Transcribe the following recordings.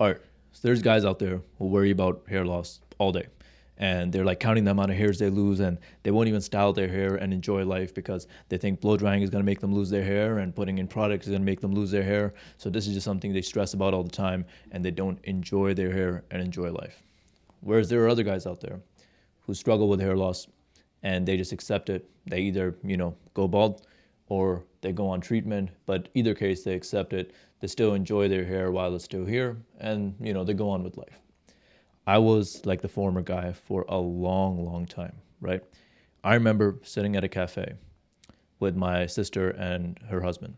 All right. So there's guys out there who worry about hair loss all day. And they're like counting the amount of hairs they lose, and they won't even style their hair and enjoy life because they think blow drying is going to make them lose their hair and putting in products is going to make them lose their hair. So this is just something they stress about all the time, and they don't enjoy their hair and enjoy life. Whereas there are other guys out there who struggle with hair loss and they just accept it. They either, go bald or they go on treatment, but either case they accept it. They still enjoy their hair while it's still here, and they go on with life. I was like the former guy for a long, long time, right? I remember sitting at a cafe with my sister and her husband.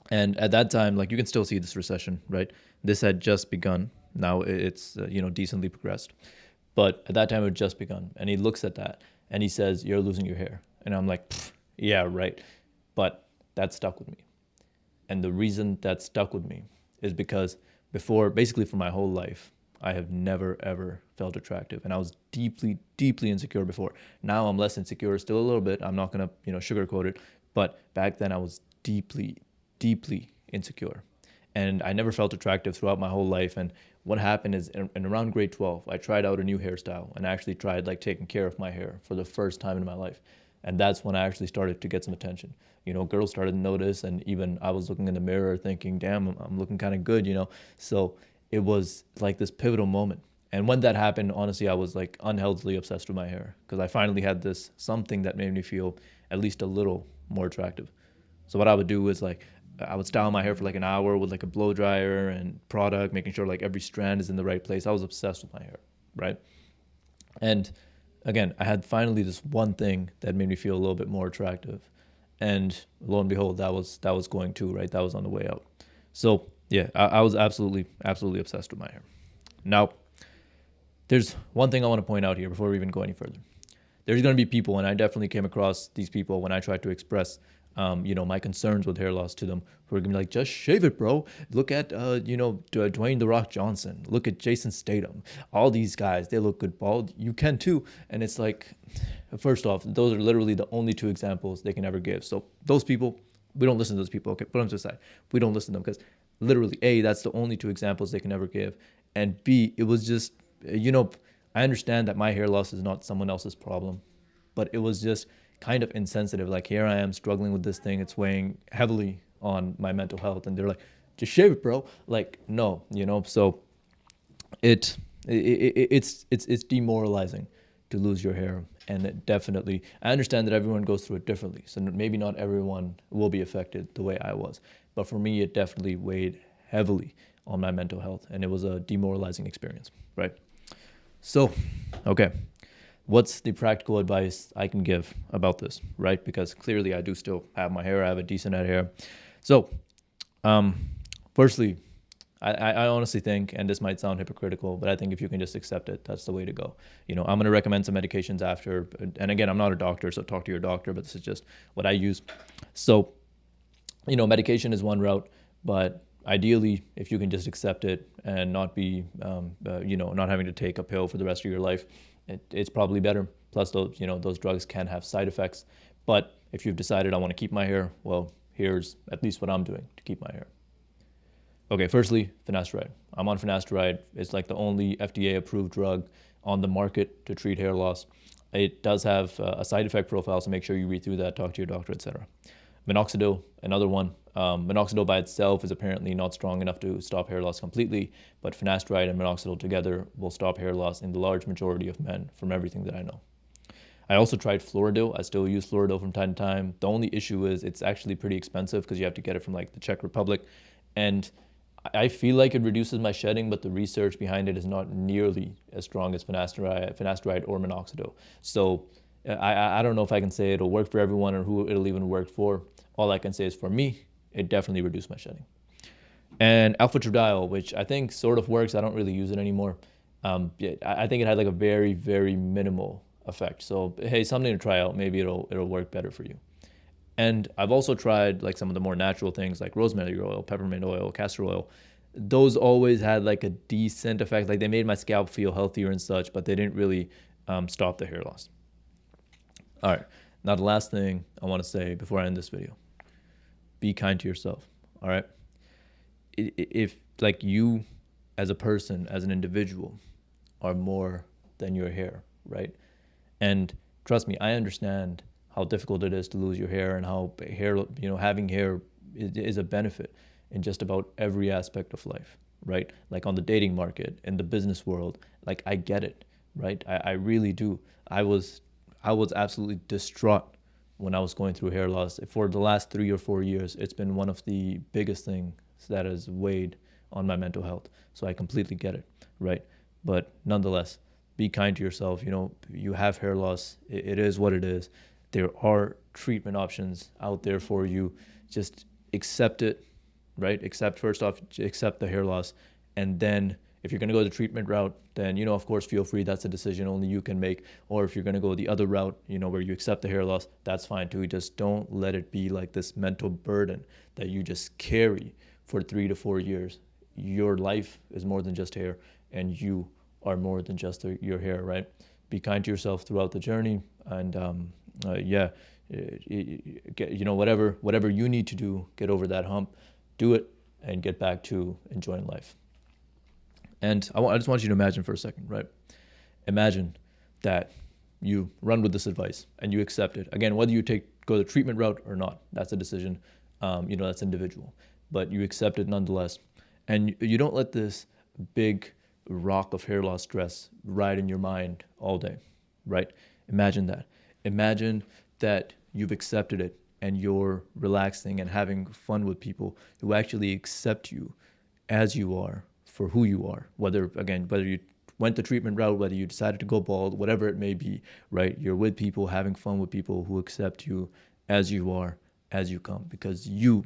And at that time, like you can still see this recession, right? This had just begun. Now it's, decently progressed. But at that time, it had just begun. And he looks at that and he says, "You're losing your hair." And I'm like, "Yeah, right." But that stuck with me. And the reason that stuck with me is because before, basically for my whole life, I have never ever felt attractive, and I was deeply, deeply insecure before. Now I'm less insecure, still a little bit. I'm not gonna, sugarcoat it, but back then I was deeply, deeply insecure, and I never felt attractive throughout my whole life. And what happened is, in around grade 12, I tried out a new hairstyle and I actually tried like taking care of my hair for the first time in my life, and that's when I actually started to get some attention. Girls started to notice, and even I was looking in the mirror thinking, "Damn, I'm looking kind of good." So it was like this pivotal moment. And when that happened, honestly, I was like unhealthily obsessed with my hair because I finally had this something that made me feel at least a little more attractive. So what I would do is like I would style my hair for like an hour with like a blow dryer and product, making sure like every strand is in the right place. I was obsessed with my hair, right? And again, I had finally this one thing that made me feel a little bit more attractive. And lo and behold, that was going too, right? That was on the way out. So yeah, I was absolutely, absolutely obsessed with my hair. Now, there's one thing I want to point out here before we even go any further. There's going to be people, and I definitely came across these people when I tried to express, my concerns with hair loss to them, who are going to be like, "Just shave it, bro. Look at, Dwayne The Rock Johnson. Look at Jason Statham. All these guys, they look good bald. You can too." And it's like, first off, those are literally the only two examples they can ever give. So those people, we don't listen to those people. Okay, put them to the side. We don't listen to them because literally, A, that's the only two examples they can ever give. And B, it was just, I understand that my hair loss is not someone else's problem, but it was just kind of insensitive. Like, here I am struggling with this thing. It's weighing heavily on my mental health. And they're like, "Just shave it, bro." Like, no, so it's demoralizing to lose your hair. And it definitely, I understand that everyone goes through it differently. So maybe not everyone will be affected the way I was. But for me, it definitely weighed heavily on my mental health. And it was a demoralizing experience, right? So, okay, what's the practical advice I can give about this, right? Because clearly I do still have my hair. I have a decent head of hair. So, firstly, I honestly think, and this might sound hypocritical, but I think if you can just accept it, that's the way to go. I'm going to recommend some medications after. And again, I'm not a doctor, so talk to your doctor, but this is just what I use. So, medication is one route, but ideally, if you can just accept it and not be, not having to take a pill for the rest of your life, it's probably better. Plus, those drugs can have side effects. But if you've decided I want to keep my hair, well, here's at least what I'm doing to keep my hair. Okay, firstly, finasteride. I'm on finasteride. It's like the only FDA-approved drug on the market to treat hair loss. It does have a side effect profile, so make sure you read through that, talk to your doctor, etc. Minoxidil, another one. Minoxidil by itself is apparently not strong enough to stop hair loss completely, but finasteride and minoxidil together will stop hair loss in the large majority of men, from everything that I know. I also tried Floridil. I still use Floridil from time to time. The only issue is it's actually pretty expensive because you have to get it from like the Czech Republic. And I feel like it reduces my shedding, but the research behind it is not nearly as strong as finasteride or minoxidil. So I don't know if I can say it'll work for everyone or who it'll even work for. All I can say is for me, it definitely reduced my shedding. And alpha-estradiol, which I think sort of works. I don't really use it anymore. I think it had like a very, very minimal effect. So hey, something to try out. Maybe it'll work better for you. And I've also tried like some of the more natural things like rosemary oil, peppermint oil, castor oil. Those always had like a decent effect. Like they made my scalp feel healthier and such, but they didn't really stop the hair loss. All right. Now the last thing I want to say before I end this video: be kind to yourself. All right. If like you as a person, as an individual, are more than your hair, right? And trust me, I understand how difficult it is to lose your hair, and how hair, having hair is a benefit in just about every aspect of life, right? Like on the dating market, in the business world, like I get it, right? I really do. I was absolutely distraught when I was going through hair loss. For the last 3 or 4 years, it's been one of the biggest things that has weighed on my mental health. So I completely get it, right? But nonetheless, be kind to yourself. You have hair loss. It is what it is. There are treatment options out there for you. Just accept it, right? First off, accept the hair loss. And then if you're going to go the treatment route, then, of course, feel free. That's a decision only you can make. Or if you're going to go the other route, where you accept the hair loss, that's fine too. Just don't let it be like this mental burden that you just carry for 3 to 4 years. Your life is more than just hair, and you are more than just your hair, right? Be kind to yourself throughout the journey. And yeah, whatever you need to do, get over that hump, do it, and get back to enjoying life. And I just want you to imagine for a second, right? Imagine that you run with this advice and you accept it. Again, whether you go the treatment route or not, that's a decision. That's individual. But you accept it nonetheless. And you don't let this big rock of hair loss stress ride in your mind all day, right? Imagine that. Imagine that you've accepted it and you're relaxing and having fun with people who actually accept you as you are, for who you are, whether you went the treatment route, whether you decided to go bald, whatever it may be, right? You're with people, having fun with people who accept you as you are, as you come, because you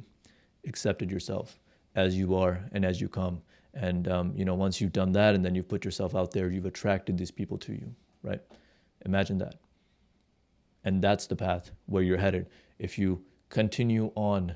accepted yourself as you are and as you come. And, once you've done that and then you've put yourself out there, you've attracted these people to you, right? Imagine that. And that's the path where you're headed. If you continue on,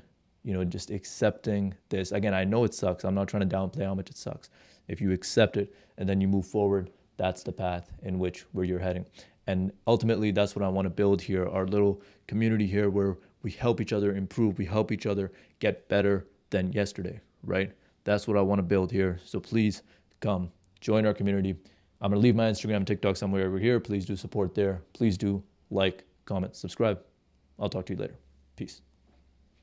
just accepting this. Again, I know it sucks. I'm not trying to downplay how much it sucks. If you accept it and then you move forward, that's the path in where you're heading. And ultimately, that's what I want to build here, our little community here where we help each other improve. We help each other get better than yesterday, right? That's what I want to build here. So please come join our community. I'm going to leave my Instagram and TikTok somewhere over here. Please do support there. Please do like, comment, subscribe. I'll talk to you later. Peace.